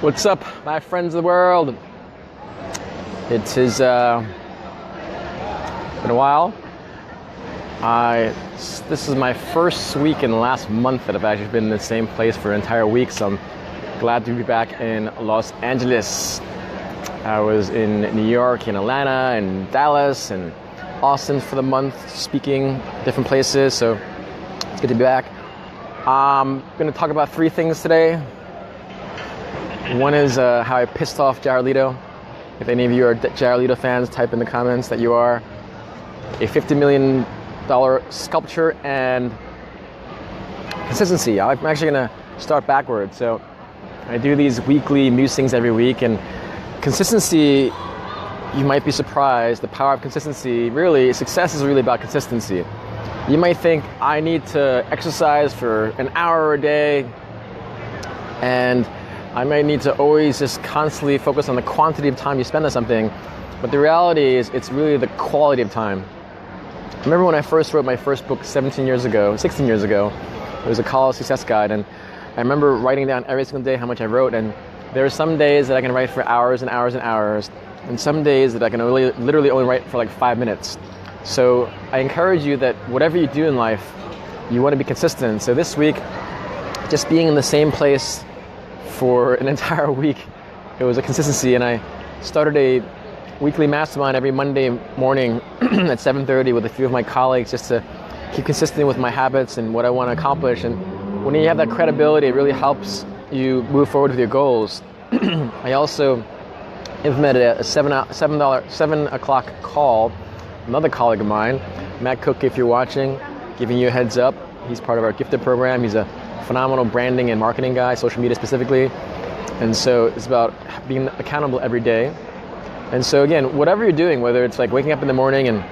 What's up, my friends of the world? It has been a while. This is my first week in the last month that I've actually been in the same place for an entire week, so I'm glad to be back in Los Angeles. I was in New York, in Atlanta, and Dallas, and Austin for the month, speaking different places, so it's good to be back. I'm going to talk about three things today. One is how I pissed off Jared Leto. If any of you are Jared Leto fans, type in the comments that you are. A $50 million sculpture and consistency. I'm actually going to start backwards. So I do these weekly musings every week, and consistency, you might be surprised, the power of consistency, really, success is really about consistency. You might think, I need to exercise for an hour a day, and I might need to always just constantly focus on the quantity of time you spend on something, but the reality is it's really the quality of time. I remember when I first wrote my first book 16 years ago, it was a college success guide, and I remember writing down every single day how much I wrote, and there are some days that I can write for hours and hours and hours, and some days that I can literally only write for like 5 minutes. So I encourage you that whatever you do in life, you want to be consistent. So this week, just being in the same place for an entire week, it was a consistency, and I started a weekly mastermind every Monday morning at 7:30 with a few of my colleagues, just to keep consistent with my habits and what I want to accomplish. And when you have that credibility, it really helps you move forward with your goals. I also implemented a 7 o'clock call. Another colleague of mine, Matt Cook, if you're watching, giving you a heads up. He's part of our gifted program. He's a phenomenal branding and marketing guy, social media specifically. And so it's about being accountable every day. And so again, whatever you're doing, whether it's like waking up in the morning and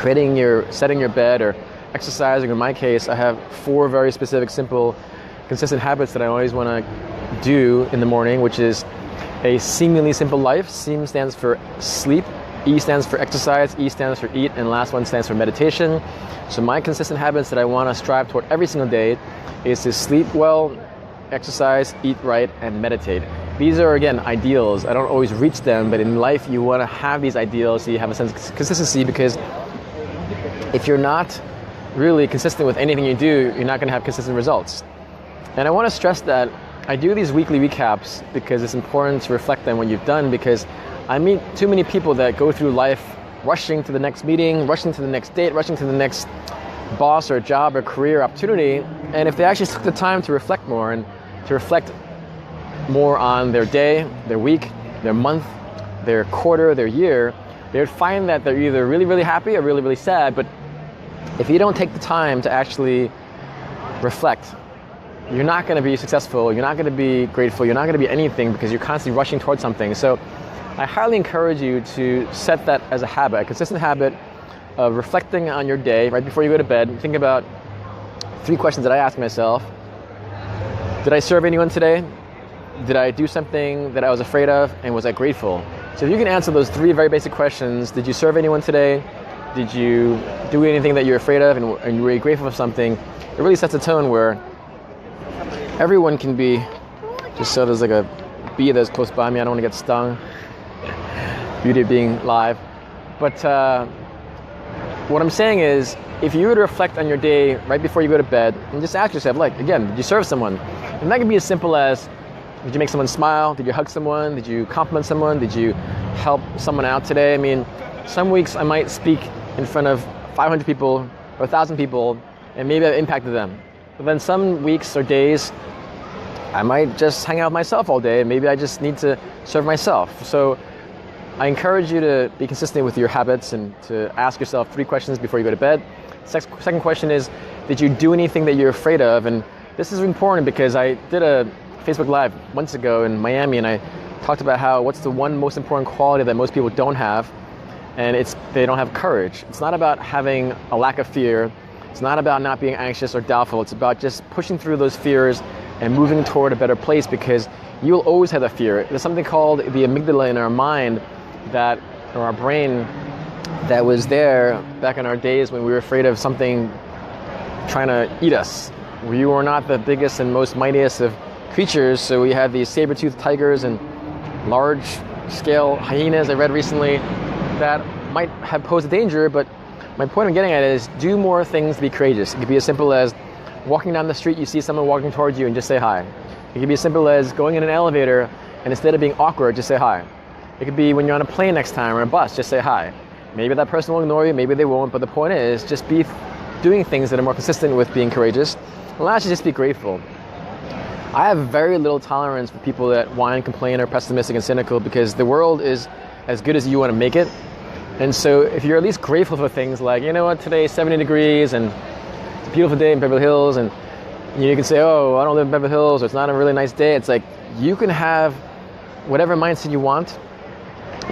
setting your bed, or exercising, in my case, I have 4 very specific, simple, consistent habits that I always want to do in the morning, which is a seemingly simple life. SEAM stands for sleep, E stands for exercise, E stands for eat, and the last one stands for meditation. So my consistent habits that I want to strive toward every single day is to sleep well, exercise, eat right, and meditate. These are, again, ideals. I don't always reach them, but in life you want to have these ideals so you have a sense of consistency, because if you're not really consistent with anything you do, you're not going to have consistent results. And I want to stress that I do these weekly recaps because it's important to reflect on what you've done, because I meet too many people that go through life rushing to the next meeting, rushing to the next date, rushing to the next boss or job or career opportunity. And if they actually took the time to reflect more, and to reflect more on their day, their week, their month, their quarter, their year, they would find that they're either really, really happy or really, really sad. But if you don't take the time to actually reflect, you're not going to be successful, you're not going to be grateful, you're not going to be anything, because you're constantly rushing towards something. So I highly encourage you to set that as a habit, a consistent habit of reflecting on your day right before you go to bed. Think about 3 questions that I ask myself. Did I serve anyone today? Did I do something that I was afraid of, and was I grateful? So if you can answer those 3 very basic questions, did you serve anyone today? Did you do anything that you're afraid of, and were you grateful for something? It really sets a tone where everyone can be, just so there's like a bee that's close by me, I don't want to get stung. Beauty of being live. But what I'm saying is, if you were to reflect on your day right before you go to bed, and just ask yourself, like, again, did you serve someone? And that can be as simple as, did you make someone smile? Did you hug someone? Did you compliment someone? Did you help someone out today? I mean, some weeks I might speak in front of 500 people or 1,000 people, and maybe I've impacted them. But then some weeks or days, I might just hang out with myself all day, and maybe I just need to serve myself. So I encourage you to be consistent with your habits, and to ask yourself 3 questions before you go to bed. Second question is, did you do anything that you're afraid of? And this is important because I did a Facebook Live months ago in Miami, and I talked about what's the one most important quality that most people don't have, and it's they don't have courage. It's not about having a lack of fear. It's not about not being anxious or doubtful. It's about just pushing through those fears and moving toward a better place, because you will always have a fear. There's something called the amygdala in our mind, or our brain, that was there back in our days when we were afraid of something trying to eat us. We were not the biggest and most mightiest of creatures. So we have these saber-toothed tigers and large-scale hyenas I read recently that might have posed a danger, but my point I'm getting at is do more things to be courageous. It could be as simple as walking down the street, you see someone walking towards you and just say hi. It could be as simple as going in an elevator and instead of being awkward, just say hi. It could be when you're on a plane next time or a bus, just say hi. Maybe that person will ignore you, maybe they won't, but the point is just be doing things that are more consistent with being courageous. And lastly, just be grateful. I have very little tolerance for people that whine, complain, are pessimistic and cynical because the world is as good as you want to make it. And so if you're at least grateful for things like, you know what, today is 70 degrees and it's a beautiful day in Beverly Hills, and you can say, oh, I don't live in Beverly Hills, or it's not a really nice day. It's like you can have whatever mindset you want,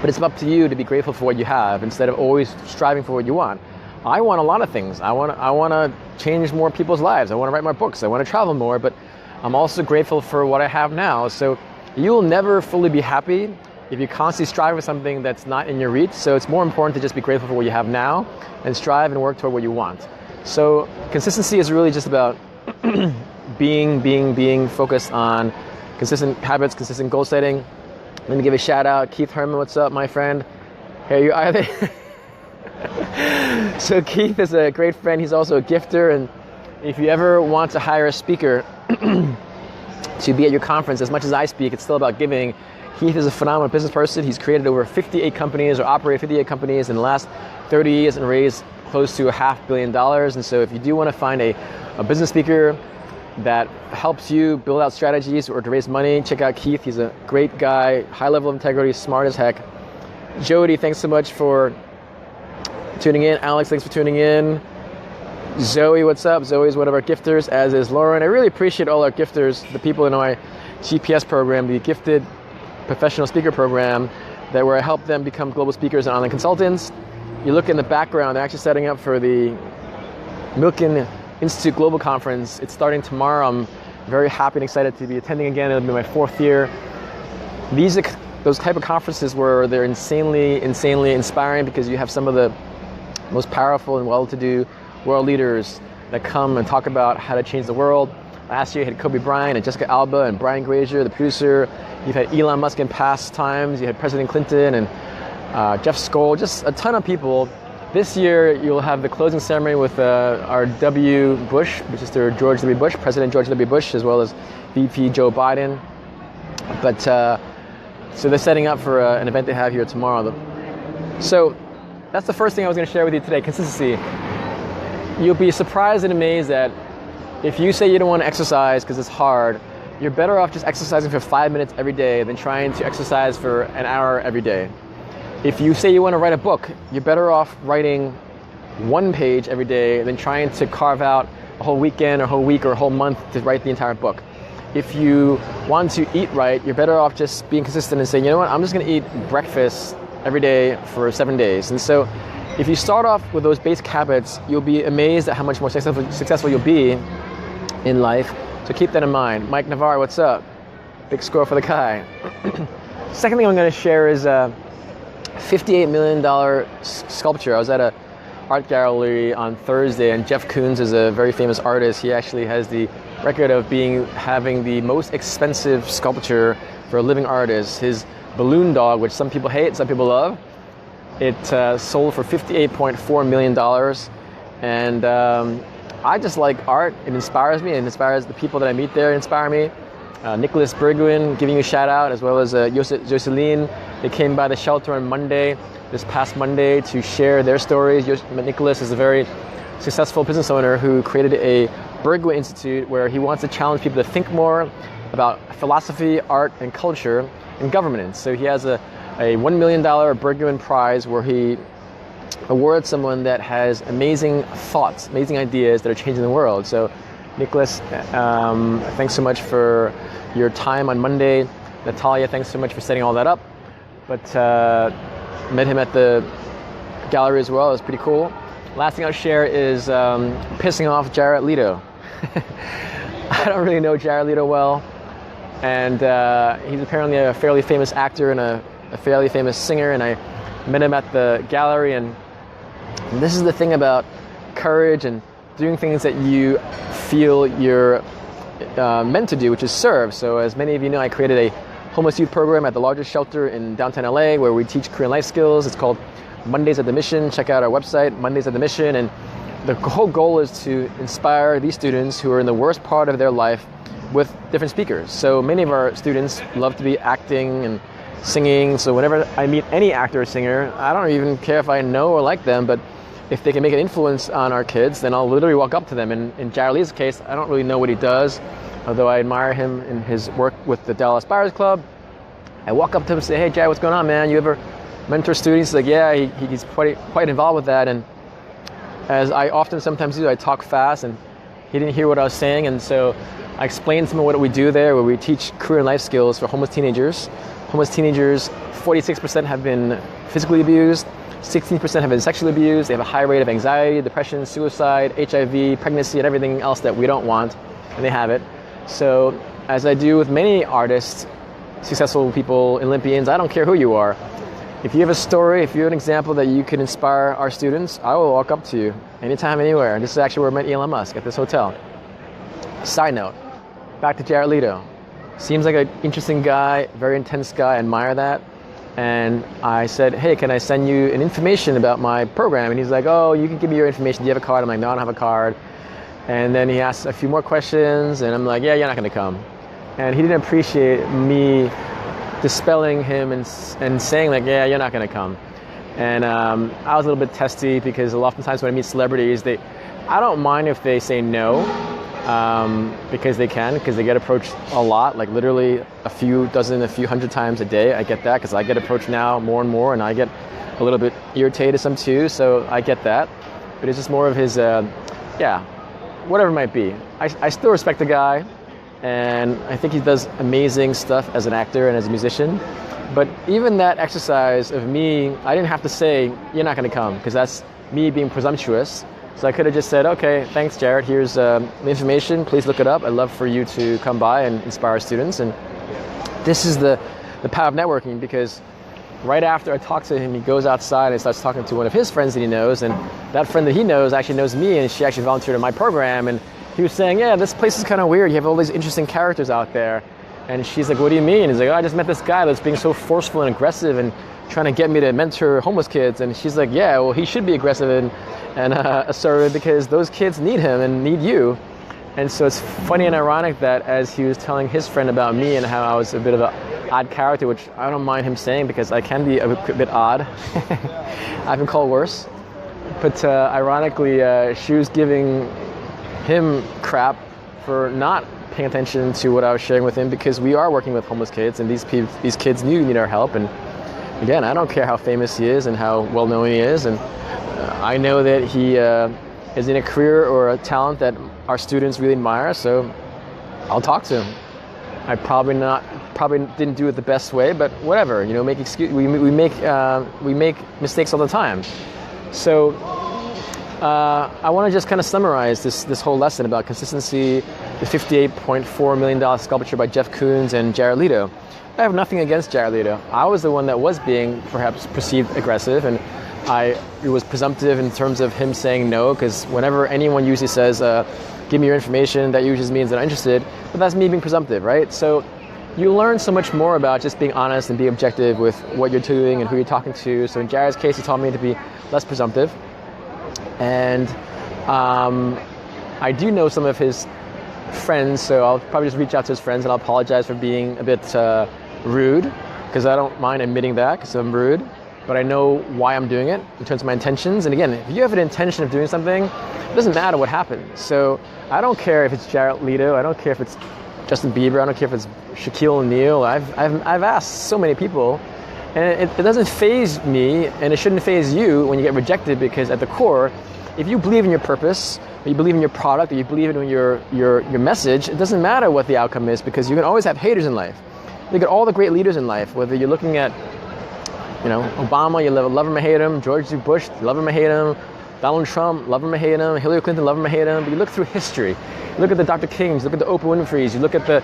but it's up to you to be grateful for what you have instead of always striving for what you want. I want a lot of things. I want to change more people's lives. I want to write more books. I want to travel more, but I'm also grateful for what I have now. So you'll never fully be happy if you constantly strive for something that's not in your reach. So it's more important to just be grateful for what you have now and strive and work toward what you want. So consistency is really just about being focused on consistent habits, consistent goal setting. Let me give a shout out. Keith Herman, what's up, my friend? Hey, you either? So Keith is a great friend. He's also a gifter. And if you ever want to hire a speaker to be at your conference, as much as I speak, it's still about giving. Keith is a phenomenal business person. He's created over 58 companies or operated 58 companies in the last 30 years and raised close to $500 million. And so if you do want to find a business speaker that helps you build out strategies or to raise money, check out Keith. He's a great guy, high level of integrity, smart as heck. Jody, thanks so much for tuning in. Alex, thanks for tuning in. Zoe, what's up? Zoe is one of our gifters, as is Lauren. I really appreciate all our gifters, the people in my GPS program, the Gifted Professional Speaker Program, where I help them become global speakers and online consultants. You look in the background, they're actually setting up for the Milken Institute Global Conference. It's starting tomorrow. I'm very happy and excited to be attending again. It'll be my 4th year. These are those type of conferences where they're insanely inspiring because you have some of the most powerful and well-to-do world leaders that come and talk about how to change the world. Last year you had Kobe Bryant and Jessica Alba and Brian Grazer, the producer. You've had Elon Musk in past times. You had President Clinton and Jeff Skoll, just a ton of people. This year you'll have the closing ceremony with our W. Bush, Mr. George W. Bush, President George W. Bush, as well as VP Joe Biden. But so they're setting up for an event they have here tomorrow. So that's the first thing I was going to share with you today, consistency. You'll be surprised and amazed that if you say you don't want to exercise because it's hard, you're better off just exercising for 5 minutes every day than trying to exercise for an hour every day. If you say you want to write a book, you're better off writing 1 page every day than trying to carve out a whole weekend or a whole week or a whole month to write the entire book. If you want to eat right, you're better off just being consistent and saying, you know what, I'm just going to eat breakfast every day for 7 days. And so if you start off with those basic habits, you'll be amazed at how much more successful you'll be in life. So keep that in mind. Mike Navarre, what's up? Big score for the Kai. Second thing I'm going to share is a $58 million sculpture. I was at a art gallery on Thursday, and Jeff Koons is a very famous artist. He actually has the record of having the most expensive sculpture for a living artist. His balloon dog, which some people hate, some people love, it sold for $58.4 million. And I just like art. It inspires me. It inspires the people that I meet there. Inspire me. Nicholas Bergwin, giving you a shout out, as well as Jocelyn. They came by the shelter on Monday, this past Monday, to share their stories. Nicholas is a very successful business owner who created a Bergwin Institute where he wants to challenge people to think more about philosophy, art, and culture and governance. So he has a $1 million Bergwin Prize where he awards someone that has amazing thoughts, amazing ideas that are changing the world. So Nicholas, thanks so much for your time on Monday. Natalia, thanks so much for setting all that up. But met him at the gallery as well. It was pretty cool. Last thing I'll share is pissing off Jared Leto. I don't really know Jared Leto well, and he's apparently a fairly famous actor and a fairly famous singer, and I met him at the gallery, and this is the thing about courage and doing things that you feel you're meant to do, which is serve. So as many of you know, I created a homeless youth program at the largest shelter in downtown LA where we teach Korean life skills. It's called Mondays at the Mission. Check out our website, Mondays at the Mission. And the whole goal is to inspire these students who are in the worst part of their life with different speakers. So many of our students love to be acting and singing. So whenever I meet any actor or singer, I don't even care if I know or like them, but if they can make an influence on our kids, then I'll literally walk up to them. And in Jared Lee's case, I don't really know what he does, although I admire him in his work with the Dallas Buyers Club. I walk up to him and say, hey, Jared, what's going on, man? You ever mentor students? He's like, yeah, he's quite involved with that. And as I often sometimes do, I talk fast, and he didn't hear what I was saying. And so I explained to him what we do there, where we teach Korean life skills for homeless teenagers. Homeless teenagers, 46% have been physically abused, 16% have been sexually abused. They have a high rate of anxiety, depression, suicide, HIV, pregnancy, and everything else that we don't want, and they have it. So as I do with many artists, successful people, Olympians, I don't care who you are. If you have a story, if you have an example that you can inspire our students, I will walk up to you anytime, anywhere. And this is actually where I met Elon Musk, at this hotel. Side note, back to Jared Leto. Seems like an interesting guy, very intense guy, I admire that. And I said, hey, can I send you an information about my program? And he's like, oh, you can give me your information. Do you have a card? I'm like, no, I don't have a card. And then he asked a few more questions, and I'm like, yeah, you're not going to come. And he didn't appreciate me dispelling him and saying like, yeah, you're not going to come. And I was a little bit testy because oftentimes when I meet celebrities, I don't mind if they say no. Because they get approached a lot, like literally a few hundred times a day. I get that because I get approached now more and more, and I get a little bit irritated some too, so I get that. But it's just more of his, whatever it might be. I still respect the guy, and I think he does amazing stuff as an actor and as a musician. But even that exercise of me, I didn't have to say, you're not going to come, because that's me being presumptuous. So I could have just said, okay, thanks, Jared. Here's the information. Please look it up. I'd love for you to come by and inspire students. And this is the power of networking, because right after I talk to him, he goes outside and starts talking to one of his friends that he knows. And that friend that he knows actually knows me, and she actually volunteered in my program. And he was saying, yeah, this place is kind of weird. You have all these interesting characters out there. And she's like, what do you mean? He's like, oh, I just met this guy that's being so forceful and aggressive and trying to get me to mentor homeless kids. And she's like, yeah, well, he should be aggressive and assertive, because those kids need him and need you. And so it's funny and ironic that as he was telling his friend about me and how I was a bit of an odd character, which I don't mind him saying because I can be a bit odd. I've been called worse. But ironically, she was giving him crap for not paying attention to what I was sharing with him, because we are working with homeless kids, and these kids need our help. And again, I don't care how famous he is and how well known he is, and I know that he is in a career or a talent that our students really admire, so I'll talk to him. I probably didn't do it the best way, but whatever. You know, we make mistakes all the time. So I want to just kind of summarize this whole lesson about consistency, the $58.4 million sculpture by Jeff Koons and Jared Leto. I have nothing against Jared Leto. I was the one that was being perhaps perceived aggressive, and it was presumptive in terms of him saying no, because whenever anyone usually says, give me your information, that usually means they're not interested, but that's me being presumptive, right? So you learn so much more about just being honest and being objective with what you're doing and who you're talking to. So in Jared's case, he taught me to be less presumptive. And I do know some of his friends, so I'll probably just reach out to his friends and I'll apologize for being a bit rude, because I don't mind admitting that, because I'm rude. But I know why I'm doing it in terms of my intentions. And again, if you have an intention of doing something, it doesn't matter what happens. So I don't care if it's Jared Leto, I don't care if it's Justin Bieber, I don't care if it's Shaquille O'Neal. I've asked so many people, and it doesn't faze me, and it shouldn't faze you when you get rejected, because at the core, if you believe in your purpose, or you believe in your product, or you believe in your message, it doesn't matter what the outcome is, because you can always have haters in life. Look at all the great leaders in life, whether you're looking at Obama, you love him or hate him. George W. Bush, love him or hate him. Donald Trump, love him or hate him. Hillary Clinton, love him or hate him. But you look through history. You look at the Dr. Kings, look at the Oprah Winfreys, you look at the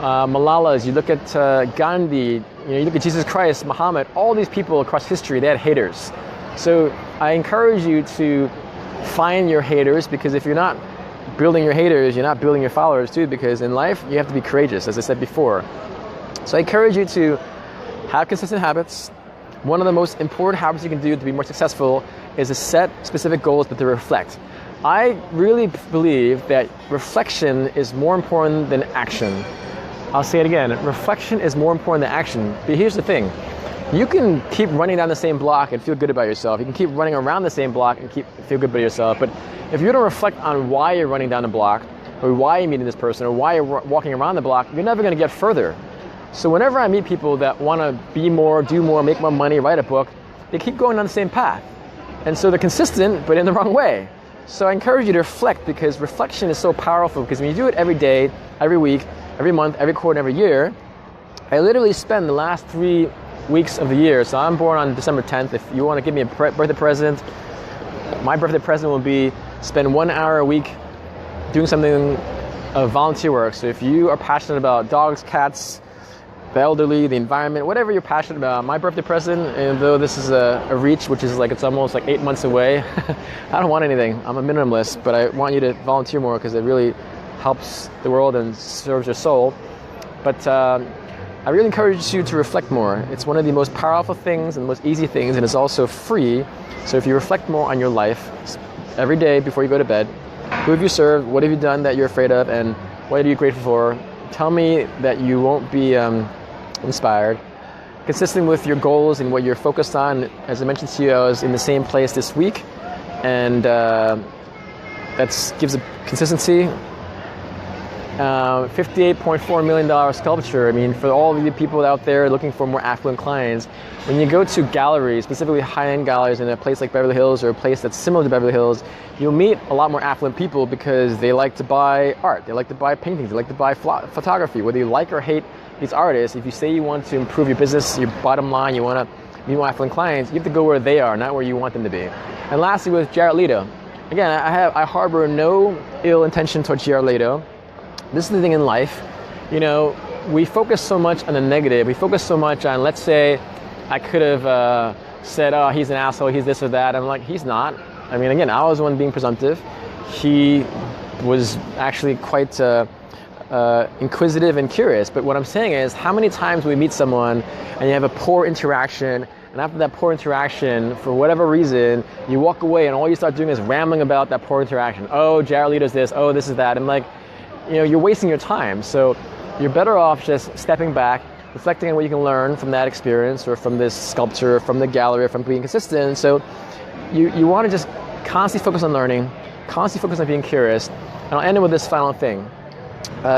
Malalas, you look at Gandhi, you look at Jesus Christ, Muhammad. All these people across history, they had haters. So I encourage you to find your haters, because if you're not building your haters, you're not building your followers too, because in life, you have to be courageous, as I said before. So I encourage you to have consistent habits. One of the most important habits you can do to be more successful is to set specific goals, but to reflect. I really believe that reflection is more important than action. I'll say it again, reflection is more important than action. But here's the thing, you can keep running down the same block and feel good about yourself. You can keep running around the same block and feel good about yourself. But if you don't reflect on why you're running down the block, or why you're meeting this person, or why you're walking around the block, you're never gonna get further. So whenever I meet people that wanna be more, do more, make more money, write a book, they keep going on the same path. And so they're consistent, but in the wrong way. So I encourage you to reflect, because reflection is so powerful, because when you do it every day, every week, every month, every quarter, every year, I literally spend the last 3 weeks of the year. So I'm born on December 10th. If you want to give me a birthday present, my birthday present will be spend 1 hour a week doing something of volunteer work. So if you are passionate about dogs, cats, the elderly, the environment, whatever you're passionate about, my birthday present, and though this is a reach, which is like, it's almost like 8 months away, I don't want anything. I'm a minimalist, but I want you to volunteer more, because it really helps the world and serves your soul. But I really encourage you to reflect more. It's one of the most powerful things and the most easy things, and it's also free. So if you reflect more on your life every day before you go to bed, who have you served, what have you done that you're afraid of, and what are you grateful for? Tell me that you won't be inspired. Consistent with your goals and what you're focused on. As I mentioned to you, I was in the same place this week, and that gives a consistency. $58.4 million sculpture. I mean, for all of you people out there looking for more affluent clients, when you go to galleries, specifically high-end galleries in a place like Beverly Hills, or a place that's similar to Beverly Hills, you'll meet a lot more affluent people, because they like to buy art, they like to buy paintings, they like to buy photography. Whether you like or hate these artists, if you say you want to improve your business, your bottom line, you want to meet more affluent clients, you have to go where they are, not where you want them to be. And lastly, with Jared Leto. Again, I harbor no ill intention towards Jared Leto. This is the thing in life, you know, we focus so much on the negative. We focus so much on, let's say, I could have said, oh, he's an asshole, he's this or that. I'm like, he's not. I mean, again, I was the one being presumptive. He was actually quite inquisitive and curious. But what I'm saying is, how many times we meet someone and you have a poor interaction, and after that poor interaction, for whatever reason, you walk away and all you start doing is rambling about that poor interaction. Oh, Jared Leto's this, oh, this is that. I'm like, you know, you're wasting your time. So you're better off just stepping back, reflecting on what you can learn from that experience, or from this sculpture, or from the gallery, or from being consistent. So you want to just constantly focus on learning, constantly focus on being curious. And I'll end it with this final thing.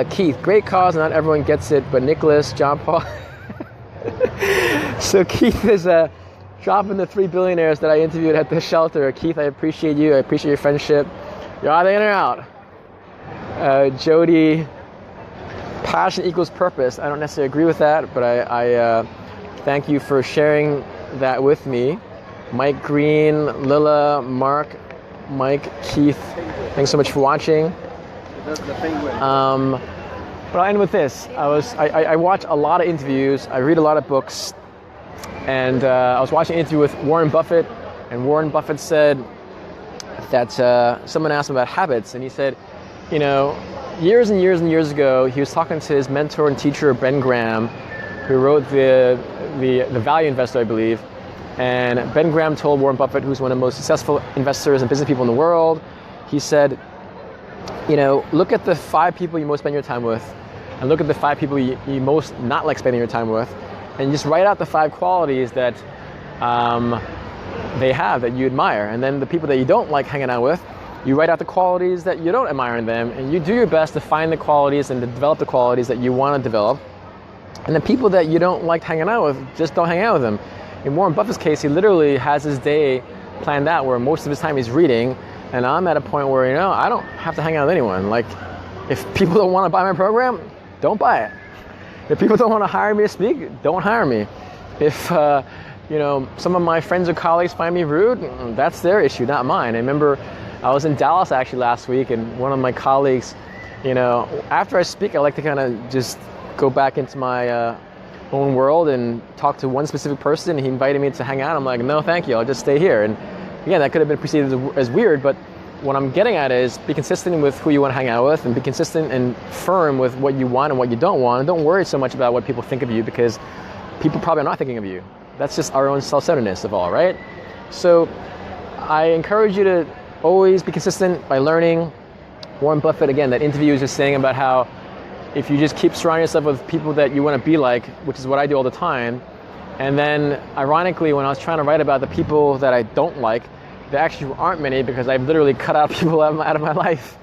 Keith, great cause, not everyone gets it, but Nicholas, John Paul. So Keith is dropping the 3 billionaires that I interviewed at the shelter. Keith, I appreciate you. I appreciate your friendship. You're either in or out. Jody, passion equals purpose. I don't necessarily agree with that, but I thank you for sharing that with me. Mike Green, Lilla, Mark, Mike, Keith, thanks so much for watching. But I'll end with this. I watch a lot of interviews, I read a lot of books, and I was watching an interview with Warren Buffett, and Warren Buffett said that someone asked him about habits, and he said, you know, years and years and years ago, he was talking to his mentor and teacher, Ben Graham, who wrote the Value Investor, I believe. And Ben Graham told Warren Buffett, who's one of the most successful investors and business people in the world, he said, you know, look at the 5 people you most spend your time with, and look at the 5 people you most not like spending your time with, and just write out the 5 qualities that they have that you admire. And then the people that you don't like hanging out with, you write out the qualities that you don't admire in them, and you do your best to find the qualities and to develop the qualities that you want to develop. And the people that you don't like hanging out with, just don't hang out with them. In Warren Buffett's case, he literally has his day planned out where most of his time he's reading, and I'm at a point where, you know, I don't have to hang out with anyone. Like, if people don't want to buy my program, don't buy it. If people don't want to hire me to speak, don't hire me. If you know, some of my friends or colleagues find me rude, that's their issue, not mine. I remember I was in Dallas actually last week, and one of my colleagues, you know, after I speak, I like to kind of just go back into my own world and talk to one specific person. He invited me to hang out. I'm like, no, thank you. I'll just stay here. And again, that could have been perceived as weird, but what I'm getting at is be consistent with who you want to hang out with, and be consistent and firm with what you want and what you don't want. And don't worry so much about what people think of you, because people probably are not thinking of you. That's just our own self-centeredness of all, right? So I encourage you to always be consistent by learning. Warren Buffett, again, that interview is just saying about how if you just keep surrounding yourself with people that you want to be like, which is what I do all the time, and then ironically, when I was trying to write about the people that I don't like, there actually aren't many, because I've literally cut out people out of my life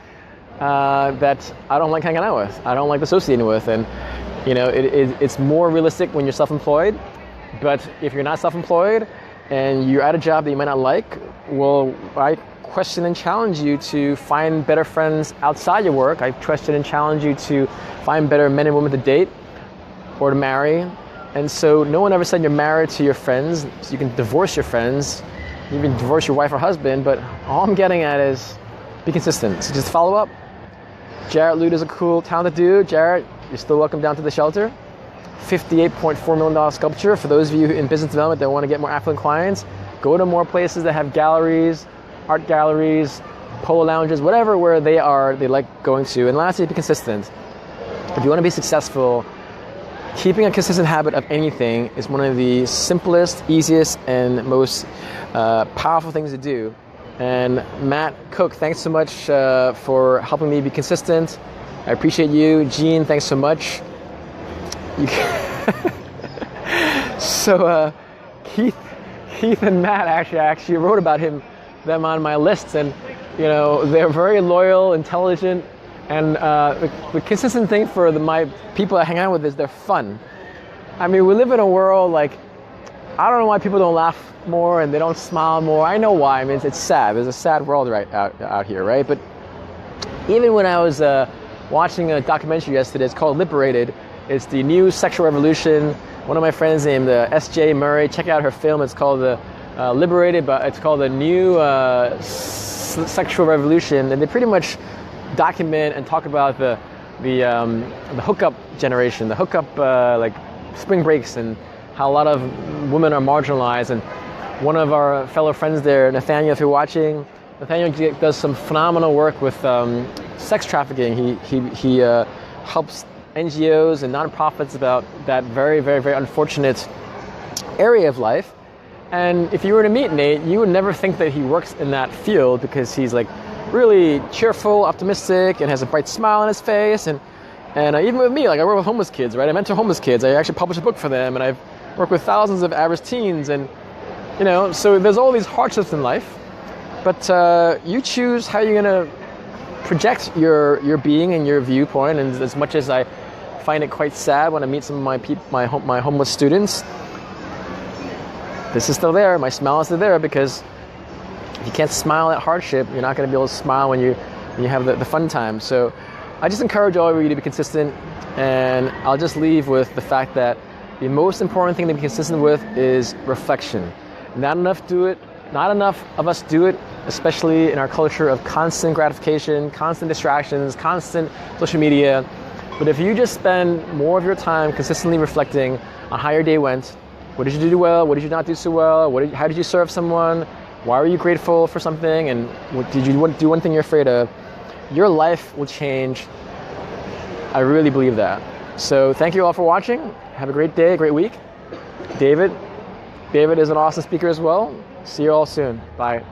that I don't like hanging out with, I don't like associating with. And you know, it's more realistic when you're self-employed. But if you're not self-employed and you're at a job that you might not like, well, I question and challenge you to find better friends outside your work. I question and challenge you to find better men and women to date or to marry. And so no one ever said you're married to your friends, so you can divorce your friends, you can divorce your wife or husband, but all I'm getting at is be consistent. So just follow up. Jarrett Lute is a cool, talented dude. Jarrett, you're still welcome down to the shelter. $58.4 million sculpture. For those of you in business development that want to get more affluent clients, go to more places that have galleries, art galleries, polo lounges, whatever, where they like going to. And lastly, be consistent. If you want to be successful, keeping a consistent habit of anything is one of the simplest, easiest, and most powerful things to do. And Matt Cook, thanks so much for helping me be consistent. I appreciate you. Gene, thanks so much. So Keith and Matt, I actually wrote about them on my lists, and you know, they're very loyal, intelligent, and the consistent thing for my people I hang out with is they're fun. I mean, we live in a world like, I don't know why people don't laugh more and they don't smile more. I know why. I mean, it's sad. There's a sad world right out here, right? But even when I was watching a documentary yesterday, it's called Liberated. It's the new sexual revolution. One of my friends named S.J. Murray, check out her film. It's called Liberated, but it's called the new sexual revolution. And they pretty much document and talk about the hookup generation, the hookup like spring breaks, and how a lot of women are marginalized. And one of our fellow friends there, Nathaniel, if you're watching, Nathaniel does some phenomenal work with sex trafficking. He helps NGOs and nonprofits about that very, very, very unfortunate area of life. And if you were to meet Nate, you would never think that he works in that field, because he's like really cheerful, optimistic, and has a bright smile on his face. And even with me, like I work with homeless kids, right? I mentor homeless kids. I actually publish a book for them, and I've worked with thousands of average teens. And you know, so there's all these hardships in life, but you choose how you're gonna project your being and your viewpoint. And as much as I find it quite sad when I meet some of my homeless students, this is still there. My smile is still there, because if you can't smile at hardship, you're not going to be able to smile when you have the fun time. So I just encourage all of you to be consistent, and I'll just leave with the fact that the most important thing to be consistent with is reflection. Not enough of us do it, especially in our culture of constant gratification, constant distractions, constant social media. But if you just spend more of your time consistently reflecting on how your day went, what did you do well, what did you not do so well, how did you serve someone, why were you grateful for something, and did you do one thing you're afraid of, your life will change. I really believe that. So thank you all for watching. Have a great day, a great week. David is an awesome speaker as well. See you all soon. Bye.